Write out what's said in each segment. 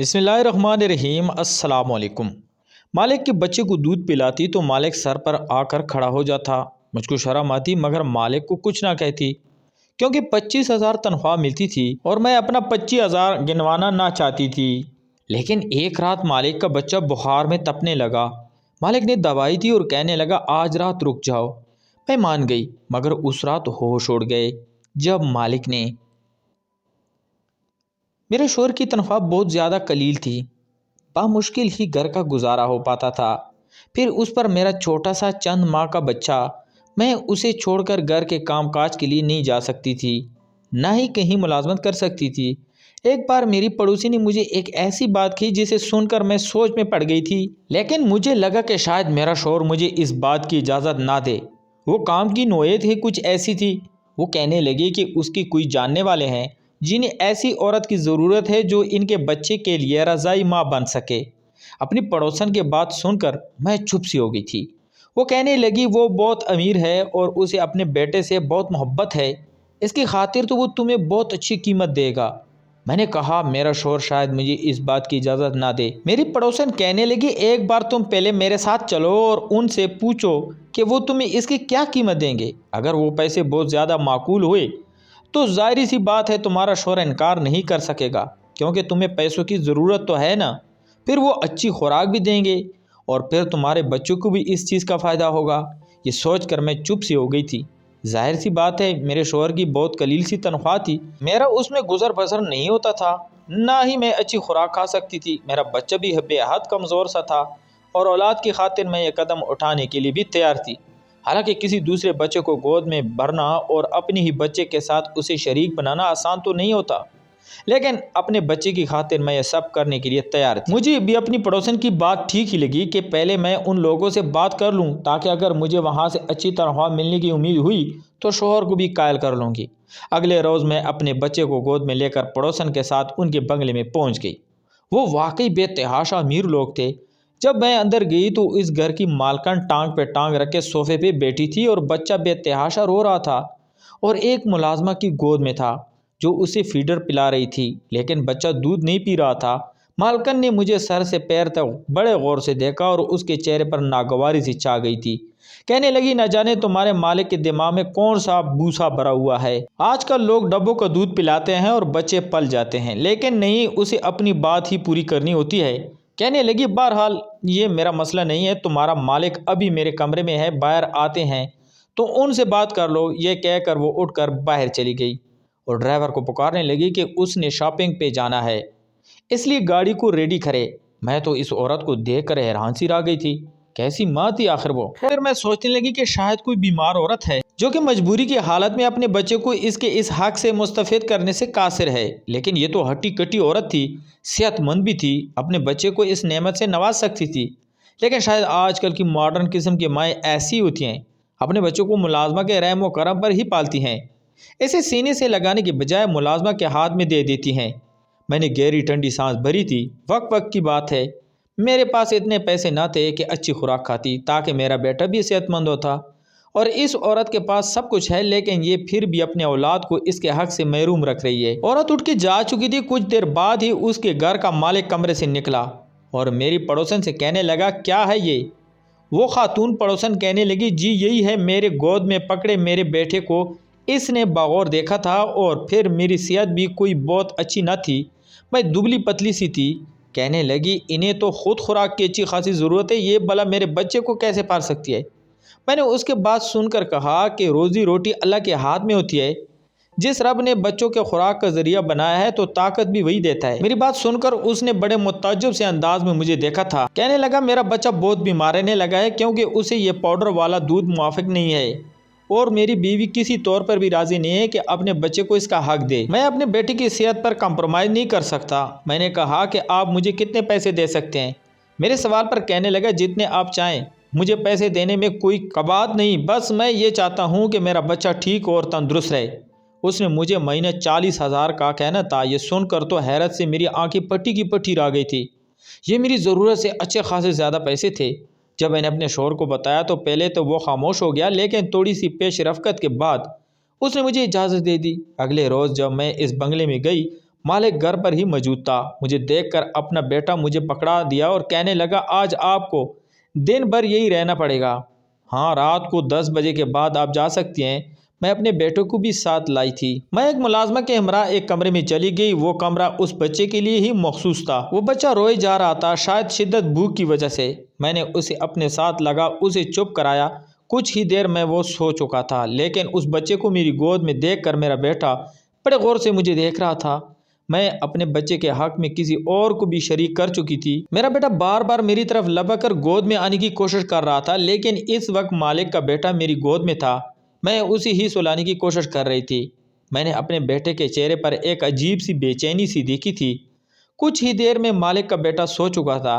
बिस्मिल्लाहिर्रहमानिर्रहीम। अस्सलाम वालेकुम। मालिक के बच्चे को दूध पिलाती तो मालिक सर पर आकर खड़ा हो जाता। मुझको शर्म आती मगर मालिक को कुछ ना कहती, क्योंकि 25,000 तनख्वाह मिलती थी और मैं अपना 25,000 गिनवाना ना चाहती थी। लेकिन एक रात मालिक का बच्चा बुखार में तपने लगा। मालिक ने दवाई दी और कहने लगा आज रात रुक जाओ। मैं मान गई, मगर उस रात होश उड़ गए जब मालिक ने। मेरे शोहर की तनख्वाह बहुत ज़्यादा कलील थी, बामुश्किल ही घर का गुजारा हो पाता था। फिर उस पर मेरा छोटा सा चंद माह का बच्चा, मैं उसे छोड़कर घर के कामकाज के लिए नहीं जा सकती थी, ना ही कहीं मुलाजमत कर सकती थी। एक बार मेरी पड़ोसी ने मुझे एक ऐसी बात कही जिसे सुनकर मैं सोच में पड़ गई थी, लेकिन मुझे लगा कि शायद मेरा शोहर मुझे इस बात की इजाज़त ना दे। वो काम की नौयत ही कुछ ऐसी थी। वो कहने लगी कि उसकी कोई जानने वाले हैं जिन्हें ऐसी औरत की ज़रूरत है जो इनके बच्चे के लिए रज़ाई माँ बन सके। अपनी पड़ोसन की बात सुनकर मैं चुप सी हो गई थी। वो कहने लगी वो बहुत अमीर है और उसे अपने बेटे से बहुत मोहब्बत है, इसकी खातिर तो वो तुम्हें बहुत अच्छी कीमत देगा। मैंने कहा मेरा शोहर शायद मुझे इस बात की इजाज़त ना दे। मेरी पड़ोसन कहने लगी एक बार तुम पहले मेरे साथ चलो और उनसे पूछो कि वो तुम्हें इसकी क्या कीमत देंगे। अगर वो पैसे बहुत ज़्यादा माकूल हुए तो जाहिर सी बात है तुम्हारा शोहर इनकार नहीं कर सकेगा, क्योंकि तुम्हें पैसों की ज़रूरत तो है ना। फिर वो अच्छी खुराक भी देंगे और फिर तुम्हारे बच्चों को भी इस चीज़ का फ़ायदा होगा। ये सोचकर मैं चुप सी हो गई थी। जाहिर सी बात है मेरे शोहर की बहुत कलील सी तनख्वाह थी, मेरा उसमें गुजर बसर नहीं होता था, ना ही मैं अच्छी खुराक खा सकती थी। मेरा बच्चा भी बेहद कमज़ोर सा था और औलाद की खातिर मैं ये कदम उठाने के लिए भी तैयार थी। हालांकि किसी दूसरे बच्चे को गोद में भरना और अपने ही बच्चे के साथ उसे शरीक बनाना आसान तो नहीं होता, लेकिन अपने बच्चे की खातिर मैं ये सब करने के लिए तैयार थी। मुझे भी अपनी पड़ोसन की बात ठीक ही लगी कि पहले मैं उन लोगों से बात कर लूं, ताकि अगर मुझे वहां से अच्छी तनख्वाह मिलने की उम्मीद हुई तो शोहर को भी कायल कर लूँगी। अगले रोज़ मैं अपने बच्चे को गोद में लेकर पड़ोसन के साथ उनके बंगले में पहुँच गई। वो वाकई बेतहाशा अमीर लोग थे। जब मैं अंदर गई तो इस घर की मालकन टांग पे टांग रख के सोफे पे बैठी थी और बच्चा बेतहाशा रो रहा था और एक मुलाजमा की गोद में था जो उसे फीडर पिला रही थी, लेकिन बच्चा दूध नहीं पी रहा था। मालकन ने मुझे सर से पैर तक बड़े गौर से देखा और उसके चेहरे पर नागवारी सी छा गई थी। कहने लगी न जाने तुम्हारे मालिक के दिमाग में कौन सा भूसा भरा हुआ है। आजकल लोग डब्बों का दूध पिलाते हैं और बच्चे पल जाते हैं, लेकिन नहीं, उसे अपनी बात ही पूरी करनी होती है। कहने लगी बहरहाल ये मेरा मसला नहीं है, तुम्हारा मालिक अभी मेरे कमरे में है, बाहर आते हैं तो उनसे बात कर लो। ये कहकर वो उठकर बाहर चली गई और ड्राइवर को पुकारने लगी कि उसने शॉपिंग पे जाना है, इसलिए गाड़ी को रेडी करे। मैं तो इस औरत को देखकर हैरान सी रह गई थी। कैसी माँ थी आखिर वो। फिर मैं सोचने लगी कि शायद कोई बीमार औरत है जो कि मजबूरी की हालत में अपने बच्चे को इसके इस हक से मुस्तफ़िद करने से कासिर है। लेकिन ये तो हट्टी कट्टी औरत थी, सेहतमंद भी थी, अपने बच्चे को इस नेमत से नवाज सकती थी। लेकिन शायद आजकल की मॉडर्न किस्म की माएँ ऐसी होती हैं, अपने बच्चों को मुलाजमा के रहम व करम पर ही पालती हैं, इसे सीने से लगाने के बजाय मुलाजमा के हाथ में दे देती हैं। मैंने गहरी ठंडी सांस भरी थी। वक्त वक्त की बात है, मेरे पास इतने पैसे ना थे कि अच्छी खुराक खाती ताकि मेरा बेटा भी सेहतमंद होता, और इस औरत के पास सब कुछ है, लेकिन ये फिर भी अपने औलाद को इसके हक से महरूम रख रही है। औरत उठ के जा चुकी थी। कुछ देर बाद ही उसके घर का मालिक कमरे से निकला और मेरी पड़ोसन से कहने लगा क्या है ये। वो खातून पड़ोसन कहने लगी जी यही है, मेरे गोद में पकड़े मेरे बेटे को इसने बगौर देखा था और फिर मेरी सेहत भी कोई बहुत अच्छी न थी, मैं दुबली पतली सी थी। कहने लगी इन्हें तो खुद खुराक की अच्छी खासी ज़रूरत है, ये भला मेरे बच्चे को कैसे पाल सकती है। मैंने उसके बाद सुनकर कहा कि रोज़ी रोटी अल्लाह के हाथ में होती है, जिस रब ने बच्चों के खुराक का ज़रिया बनाया है तो ताकत भी वही देता है। मेरी बात सुनकर उसने बड़े मुताज्जुब से अंदाज में मुझे देखा था। कहने लगा मेरा बच्चा बहुत बीमार रहने लगा है, क्योंकि उसे ये पाउडर वाला दूध मुआफिक नहीं है और मेरी बीवी किसी तौर पर भी राज़ी नहीं है कि अपने बच्चे को इसका हक दे। मैं अपने बेटे की सेहत पर कंप्रोमाइज़ नहीं कर सकता। मैंने कहा कि आप मुझे कितने पैसे दे सकते हैं। मेरे सवाल पर कहने लगा जितने आप चाहें, मुझे पैसे देने में कोई कबात नहीं, बस मैं ये चाहता हूँ कि मेरा बच्चा ठीक और तंदुरुस्त रहे। उसने मुझे महीने 40,000 का कहना था। ये सुनकर तो हैरत से मेरी आंखें पट्टी की पट्टी रह गई थी। ये मेरी ज़रूरत से अच्छे खासे ज़्यादा पैसे थे। जब मैंने अपने शोहर को बताया तो पहले तो वो खामोश हो गया, लेकिन थोड़ी सी पेश रफ़्क़त के बाद उसने मुझे इजाज़त दे दी। अगले रोज़ जब मैं इस बंगले में गई, मालिक घर पर ही मौजूद था। मुझे देखकर अपना बेटा मुझे पकड़ा दिया और कहने लगा, आज आपको दिन भर यही रहना पड़ेगा। हाँ, रात को 10 बजे के बाद आप जा सकती हैं। मैं अपने बेटे को भी साथ लाई थी। मैं एक मुलाजमा के हमरा एक कमरे में चली गई। वो कमरा उस बच्चे के लिए ही मखसूस था। वो बच्चा रोए जा रहा था, शायद शिद्दत भूख की वजह से। मैंने उसे अपने साथ लगा, उसे चुप कराया। कुछ ही देर में वो सो चुका था, लेकिन उस बच्चे को मेरी गोद में देखकर मेरा बेटा बड़े गौर से मुझे देख रहा था। मैं अपने बच्चे के हक में किसी और को भी शरीक कर चुकी थी। मेरा बेटा बार बार मेरी तरफ लपक कर गोद में आने की कोशिश कर रहा था, लेकिन इस वक्त मालिक का बेटा मेरी गोद में था। मैं उसी ही सुलाने की कोशिश कर रही थी। मैंने अपने बेटे के चेहरे पर एक अजीब सी बेचैनी सी देखी थी। कुछ ही देर में मालिक का बेटा सो चुका था,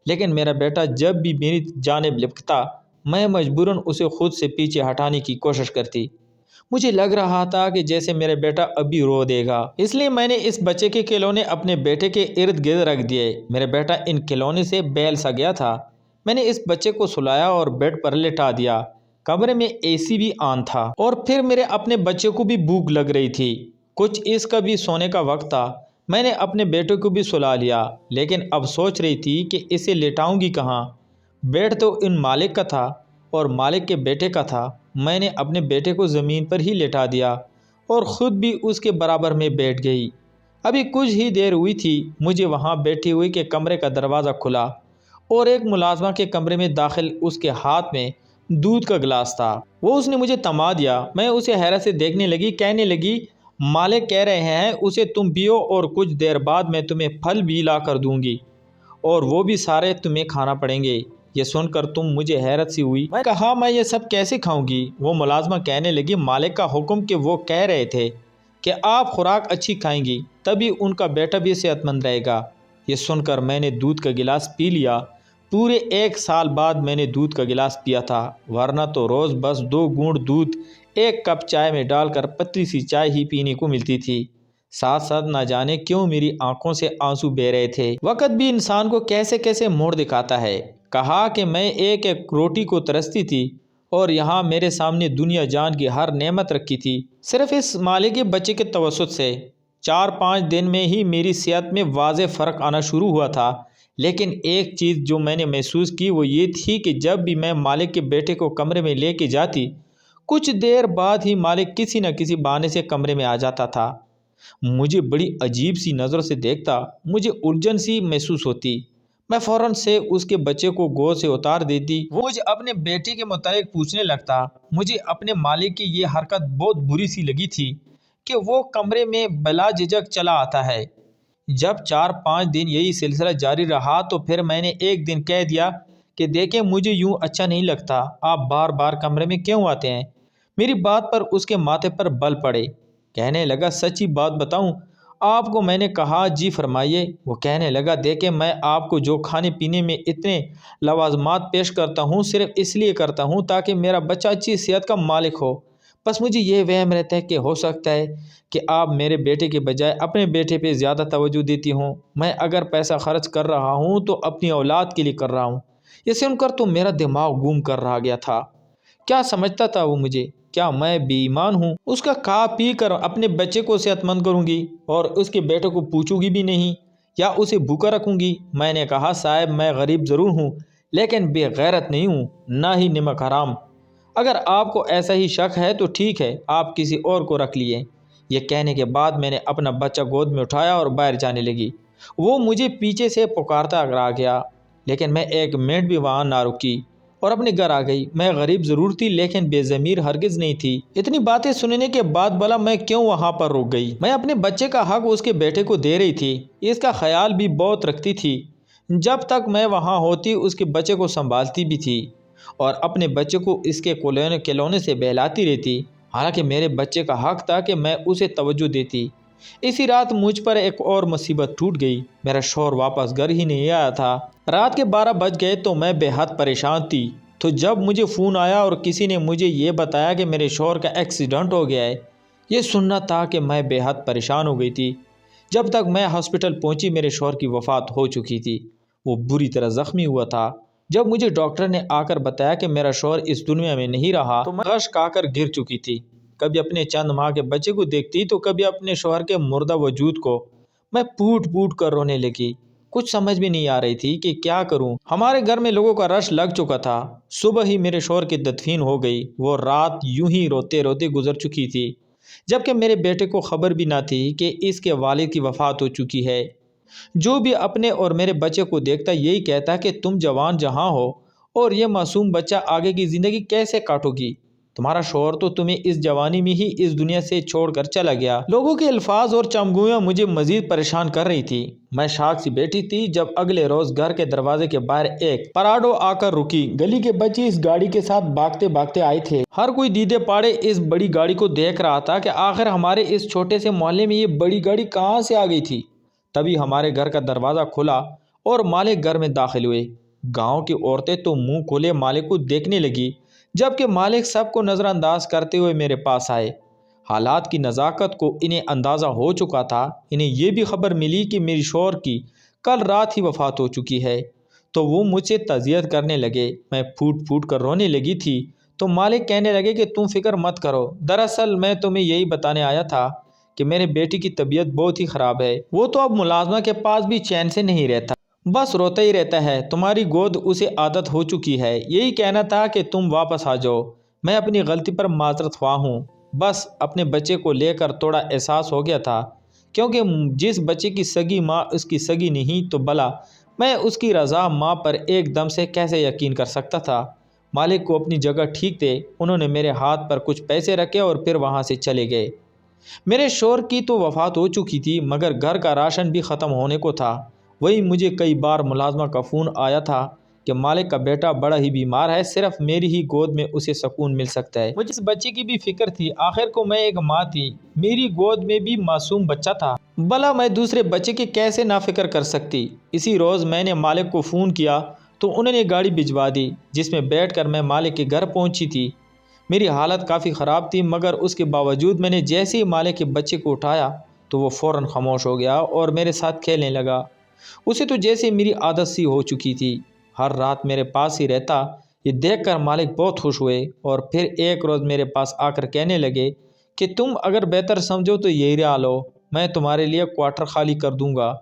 लेकिन मेरा बेटा जब भी मेरी जानिब लिपकता, मैं मजबूरन उसे खुद से पीछे हटाने की कोशिश करती। मुझे लग रहा था कि जैसे मेरा बेटा अभी रो देगा, इसलिए मैंने इस बच्चे के खिलौने अपने बेटे के इर्द गिर्द रख दिए। मेरा बेटा इन खिलौने से बैल सा गया था। मैंने इस बच्चे को सुलाया और बेड पर लिटा दिया। कमरे में एसी भी ऑन था और फिर मेरे अपने बच्चे को भी भूख लग रही थी। कुछ इसका भी सोने का वक्त था। मैंने अपने बेटे को भी सुला लिया, लेकिन अब सोच रही थी कि इसे लेटाऊंगी कहाँ। बेड तो इन मालिक का था और मालिक के बेटे का था। मैंने अपने बेटे को ज़मीन पर ही लेटा दिया और ख़ुद भी उसके बराबर में बैठ गई। अभी कुछ ही देर हुई थी, मुझे वहाँ बैठी हुई के कमरे का दरवाज़ा खुला और एक मुलाजमा के कमरे में दाखिल उसके हाथ में दूध का गिलास था। वो उसने मुझे थमा दिया। मैं उसे हैरत से देखने लगी। कहने लगी, मालिक कह रहे हैं उसे तुम पियो और कुछ देर बाद मैं तुम्हें फल भी ला कर दूंगी और वो भी सारे तुम्हें खाना पड़ेंगे। ये सुनकर तुम मुझे हैरत सी हुई। मैं कहा, मैं ये सब कैसे खाऊंगी? वो मुलाजमा कहने लगी, मालिक का हुक्म कि वो कह रहे थे कि आप खुराक अच्छी खाएंगी, तभी उनका बेटा भी सेहतमंद रहेगा। ये सुनकर मैंने दूध का गिलास पी लिया। पूरे 1 साल बाद मैंने दूध का गिलास पिया था, वरना तो रोज़ बस 2 घूंट दूध 1 कप चाय में डालकर पतली सी चाय ही पीने को मिलती थी। साथ साथ ना जाने क्यों मेरी आंखों से आंसू बह रहे थे। वक़्त भी इंसान को कैसे कैसे मोड़ दिखाता है। कहा कि मैं एक एक रोटी को तरसती थी और यहाँ मेरे सामने दुनिया जान की हर नेमत रखी थी, सिर्फ इस मालिक के बच्चे के तवस्सुत से। 4-5 दिन में ही मेरी सेहत में वाज़े फ़र्क आना शुरू हुआ था। लेकिन एक चीज़ जो मैंने महसूस की वो ये थी कि जब भी मैं मालिक के बेटे को कमरे में लेके जाती, कुछ देर बाद ही मालिक किसी न किसी बहाने से कमरे में आ जाता था। मुझे बड़ी अजीब सी नज़रों से देखता। मुझे उलझन सी महसूस होती। मैं फ़ौरन से उसके बच्चे को गोद से उतार देती। वो मुझे अपने बेटे के मुतालिक पूछने लगता। मुझे अपने मालिक की ये हरकत बहुत बुरी सी लगी थी कि वो कमरे में बिला झिझक चला आता है। जब 4-5 दिन यही सिलसिला जारी रहा तो फिर मैंने एक दिन कह दिया कि देखें, मुझे यूँ अच्छा नहीं लगता, आप बार बार कमरे में क्यों आते हैं? मेरी बात पर उसके माथे पर बल पड़े। कहने लगा, सच्ची बात बताऊं आपको? मैंने कहा, जी फरमाइए। वो कहने लगा, देखें, मैं आपको जो खाने पीने में इतने लवाजमात पेश करता हूँ सिर्फ इसलिए करता हूँ ताकि मेरा बच्चा अच्छी सेहत का मालिक हो। बस मुझे ये वहम रहता है कि हो सकता है कि आप मेरे बेटे के बजाय अपने बेटे पे ज़्यादा तवज्जो देती हूँ। मैं अगर पैसा खर्च कर रहा हूँ तो अपनी औलाद के लिए कर रहा हूँ। ये सुनकर तो मेरा दिमाग गुम कर रह गया था। क्या समझता था वो मुझे? क्या मैं बेईमान हूँ? उसका खा पी कर अपने बच्चे को सेहतमंद करूँगी और उसके बेटे को पूछूंगी भी नहीं या उसे भूखा रखूँगी? मैंने कहा, साहब, मैं गरीब ज़रूर हूँ लेकिन बेगैरत नहीं हूँ, ना ही नमक हराम। अगर आपको ऐसा ही शक है तो ठीक है, आप किसी और को रख लिए। ये कहने के बाद मैंने अपना बच्चा गोद में उठाया और बाहर जाने लगी। वो मुझे पीछे से पुकारता आ गया, लेकिन मैं एक मिनट भी वहाँ ना रुकी और अपने घर आ गई। मैं गरीब ज़रूर थी लेकिन बेज़मीर हरगिज़ नहीं थी। इतनी बातें सुनने के बाद भला मैं क्यों वहाँ पर रुक गई? मैं अपने बच्चे का हक उसके बेटे को दे रही थी, इसका ख्याल भी बहुत रखती थी। जब तक मैं वहाँ होती उसके बच्चे को संभालती भी थी और अपने बच्चे को इसके खिलौने से बहलाती रहती। हालांकि मेरे बच्चे का हक था कि मैं उसे तवज्जो देती। इसी रात मुझ पर एक और मुसीबत टूट गई। मेरा शौहर वापस घर ही नहीं आया था। रात के 12 बज गए तो मैं बेहद परेशान थी। तो जब मुझे फ़ोन आया और किसी ने मुझे ये बताया कि मेरे शौहर का एक्सीडेंट हो गया है, ये सुनना था कि मैं बेहद परेशान हो गई थी। जब तक मैं हॉस्पिटल पहुंची मेरे शौहर की वफ़ात हो चुकी थी। वो बुरी तरह ज़ख्मी हुआ था। जब मुझे डॉक्टर ने आकर बताया कि मेरा शौहर इस दुनिया में नहीं रहा तो मैं गश खाकर गिर चुकी थी। कभी अपने चंद माह के बच्चे को देखती तो कभी अपने शौहर के मुर्दा वजूद को। मैं फूट फूट कर रोने लगी। कुछ समझ में नहीं आ रही थी कि क्या करूं। हमारे घर में लोगों का रश लग चुका था। सुबह ही मेरे शौहर की तदफीन हो गई। वो रात यूं ही रोते रोते गुजर चुकी थी, जबकि मेरे बेटे को खबर भी ना थी कि इसके वालिद की वफ़ात हो चुकी है। जो भी अपने और मेरे बच्चे को देखता यही कहता कि तुम जवान जहाँ हो और ये मासूम बच्चा आगे की ज़िंदगी कैसे काटोगी। तुम्हारा शौहर तो तुम्हें इस जवानी में ही इस दुनिया से छोड़कर चला गया। लोगों के अल्फाज और चमगुइयाँ मुझे मजीद परेशान कर रही थी। मैं शाक सी बैठी थी जब अगले रोज घर के दरवाजे के बाहर एक पराडो आकर रुकी। गली के बच्चे इस गाड़ी के साथ भागते भागते आए थे। हर कोई दीदे पाड़े इस बड़ी गाड़ी को देख रहा था कि आखिर हमारे इस छोटे से मोहल्ले में ये बड़ी गाड़ी कहाँ से आ गई थी। तभी हमारे घर का दरवाज़ा खुला और मालिक घर में दाखिल हुए। गांव की औरतें तो मुंह खोले मालिक को देखने लगी, जबकि मालिक सबको नज़रअंदाज करते हुए मेरे पास आए। हालात की नज़ाकत को इन्हें अंदाज़ा हो चुका था। इन्हें यह भी खबर मिली कि मेरी शौहर की कल रात ही वफ़ात हो चुकी है, तो वो मुझसे तज़ियत करने लगे। मैं फूट फूट कर रोने लगी थी तो मालिक कहने लगे कि तुम फिक्र मत करो, दरअसल मैं तुम्हें यही बताने आया था कि मेरे बेटी की तबीयत बहुत ही ख़राब है। वो तो अब मुलाजमा के पास भी चैन से नहीं रहता, बस रोता ही रहता है। तुम्हारी गोद उसे आदत हो चुकी है। यही कहना था कि तुम वापस आ जाओ। मैं अपनी गलती पर माजरत ख्वाह हूँ। बस अपने बच्चे को लेकर थोड़ा एहसास हो गया था, क्योंकि जिस बच्चे की सगी माँ उसकी सगी नहीं, तो भला मैं उसकी रज़ा माँ पर एकदम से कैसे यकीन कर सकता था। मालिक को अपनी जगह ठीक थे। उन्होंने मेरे हाथ पर कुछ पैसे रखे और फिर वहाँ से चले गए। मेरे शौहर की तो वफ़ात हो चुकी थी, मगर घर का राशन भी ख़त्म होने को था। वही मुझे कई बार मुलाजमा का फ़ोन आया था कि मालिक का बेटा बड़ा ही बीमार है, सिर्फ मेरी ही गोद में उसे सुकून मिल सकता है। मुझे इस बच्चे की भी फिक्र थी। आखिर को मैं एक माँ थी, मेरी गोद में भी मासूम बच्चा था। भला मैं दूसरे बच्चे की कैसे नाफिक्र कर सकती। इसी रोज़ मैंने मालिक को फ़ोन किया तो उन्होंने गाड़ी भिजवा दी, जिसमें बैठकर मैं मालिक के घर पहुंची थी। मेरी हालत काफ़ी ख़राब थी, मगर उसके बावजूद मैंने जैसे ही मालिक के बच्चे को उठाया तो वो फ़ौरन खामोश हो गया और मेरे साथ खेलने लगा। उसे तो जैसे मेरी आदत सी हो चुकी थी, हर रात मेरे पास ही रहता। ये देखकर मालिक बहुत खुश हुए और फिर एक रोज़ मेरे पास आकर कहने लगे कि तुम अगर बेहतर समझो तो यही रहा लो, मैं तुम्हारे लिए क्वार्टर खाली कर दूंगा।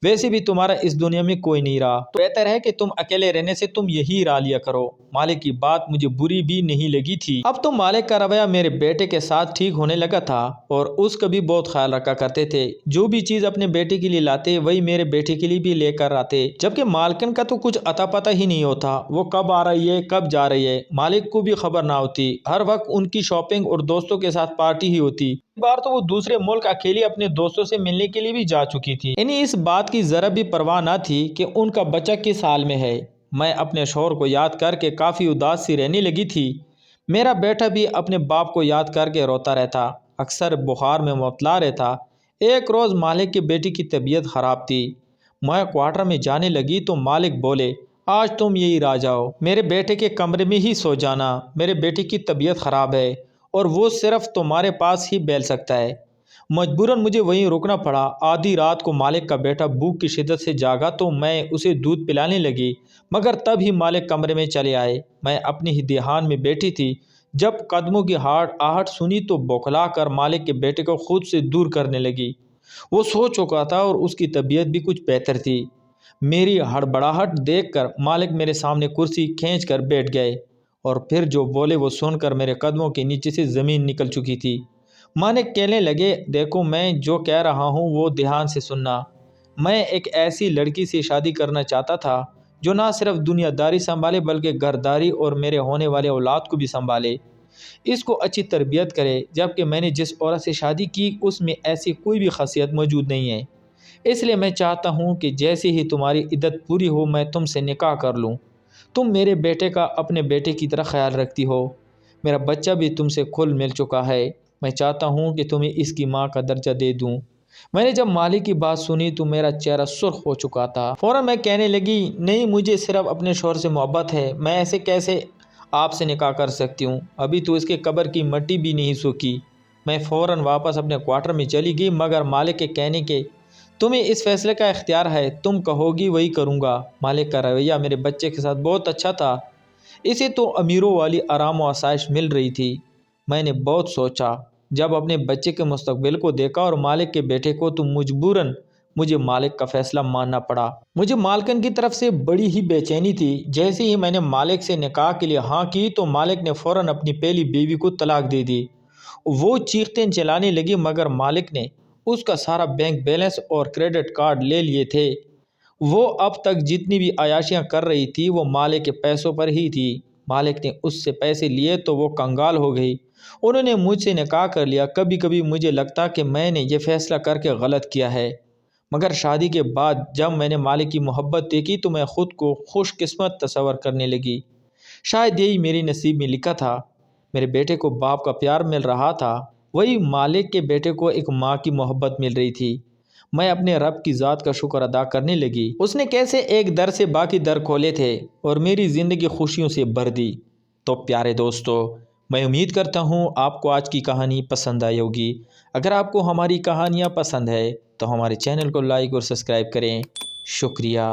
वैसे भी तुम्हारा इस दुनिया में कोई नहीं रहा, तो बेहतर है कि तुम अकेले रहने से तुम यही रहा लिया करो। मालिक की बात मुझे बुरी भी नहीं लगी थी। अब तो मालिक का रवैया मेरे बेटे के साथ ठीक होने लगा था और उसका भी बहुत ख्याल रखा करते थे। जो भी चीज़ अपने बेटे के लिए लाते वही मेरे बेटे के लिए भी लेकर आते, जबकि मालकिन का तो कुछ अता पता ही नहीं होता। वो कब आ रही है कब जा रही है मालिक को भी खबर ना होती। हर वक्त उनकी शॉपिंग और दोस्तों के साथ पार्टी ही होती। बार तो वो दूसरे मुल्क अकेली अपने दोस्तों से मिलने के लिए भी जा चुकी थी। इन्हें इस बात की जरा भी परवाह न थी कि उनका बच्चा किस हाल में है। मैं अपने शौहर को याद करके काफ़ी उदास सी रहने लगी थी। मेरा बेटा भी अपने बाप को याद करके रोता रहता, अक्सर बुखार में मुबतला रहता। एक रोज़ मालिक की बेटी की तबीयत ख़राब थी। मैं क्वार्टर में जाने लगी तो मालिक बोले, आज तुम यही रह जाओ, मेरे बेटे के कमरे में ही सो जाना। मेरे बेटे की तबीयत ख़राब है और वो सिर्फ तुम्हारे पास ही बैल सकता है। मजबूरन मुझे वहीं रुकना पड़ा। आधी रात को मालिक का बेटा भूख की शिद्दत से जागा तो मैं उसे दूध पिलाने लगी, मगर तब ही मालिक कमरे में चले आए। मैं अपनी ही ध्यान में बैठी थी, जब कदमों की हाड़ आहट सुनी तो बौखला कर मालिक के बेटे को खुद से दूर करने लगी। वो सो चुका था और उसकी तबीयत भी कुछ बेहतर थी। मेरी हड़बड़ाहट देखकर मालिक मेरे सामने कुर्सी खींच कर बैठ गए और फिर जो बोले वो सुनकर मेरे कदमों के नीचे से ज़मीन निकल चुकी थी। मालिक कहने लगे, देखो मैं जो कह रहा हूँ वो ध्यान से सुनना। मैं एक ऐसी लड़की से शादी करना चाहता था जो ना सिर्फ दुनियादारी संभाले बल्कि घरदारी और मेरे होने वाले औलाद को भी संभाले, इसको अच्छी तरबियत करे। जबकि मैंने जिस औरत से शादी की उसमें ऐसी कोई भी खासियत मौजूद नहीं है। इसलिए मैं चाहता हूँ कि जैसे ही तुम्हारी इद्दत पूरी हो मैं तुमसे निकाह कर लूँ। तुम मेरे बेटे का अपने बेटे की तरह ख्याल रखती हो। मेरा बच्चा भी तुमसे खुल मिल चुका है। मैं चाहता हूँ कि तुम्हें इसकी माँ का दर्जा दे दूँ। मैंने जब मालिक की बात सुनी तो मेरा चेहरा सुर्ख हो चुका था। फ़ौरन मैं कहने लगी, नहीं, मुझे सिर्फ अपने शौहर से मोहब्बत है। मैं ऐसे कैसे आपसे निकाह कर सकती हूँ? अभी तो इसके कब्र की मिट्टी भी नहीं सूखी। मैं फ़ौरन वापस अपने क्वार्टर में चली गई, मगर मालिक के कहने के, तुम्हें इस फैसले का इख्तियार है, तुम कहोगी वही करूँगा। मालिक का रवैया मेरे बच्चे के साथ बहुत अच्छा था। इसे तो अमीरों वाली आराम व आसाइश मिल रही थी। मैंने बहुत सोचा। जब अपने बच्चे के मुस्तकबिल को देखा और मालिक के बेटे को, तो مجھے مالک کا فیصلہ ماننا پڑا۔ مجھے مالکن کی طرف سے بڑی ہی بے چینی تھی۔ جیسے ہی میں نے مالک سے نکاح کے لیے ہاں کی تو مالک نے فوراً اپنی پہلی بیوی کو طلاق دے دی۔ وہ چیختے چلانے لگی، مگر مالک نے اس کا سارا بینک بیلنس اور کریڈٹ کارڈ لے لیے تھے۔ وہ اب تک جتنی بھی عیاشیاں کر رہی تھی وہ مالک کے پیسوں پر ہی تھی۔ مالک نے اس سے پیسے لیے تو وہ کنگال ہو گئی۔ انہوں نے مجھ سے نکاح کر لیا۔ کبھی کبھی مجھے لگتا کہ میں نے یہ فیصلہ کر کے غلط کیا ہے، مگر شادی کے بعد جب میں نے مالک کی محبت دیکھی تو میں خود کو خوش قسمت تصور کرنے لگی۔ شاید یہی میری نصیب میں لکھا تھا۔ میرے بیٹے کو باپ کا پیار مل رہا تھا، وہی مالک کے بیٹے کو ایک ماں کی محبت مل رہی تھی۔ میں اپنے رب کی ذات کا شکر ادا کرنے لگی۔ اس نے کیسے ایک در سے باقی در کھولے تھے اور میری زندگی خوشیوں سے بھر دی۔ تو پیارے دوستو، میں امید کرتا ہوں آپ کو آج کی کہانی پسند آئی ہوگی۔ اگر آپ کو ہماری کہانیاں پسند ہے تو ہمارے چینل کو لائک اور سبسکرائب کریں۔ شکریہ۔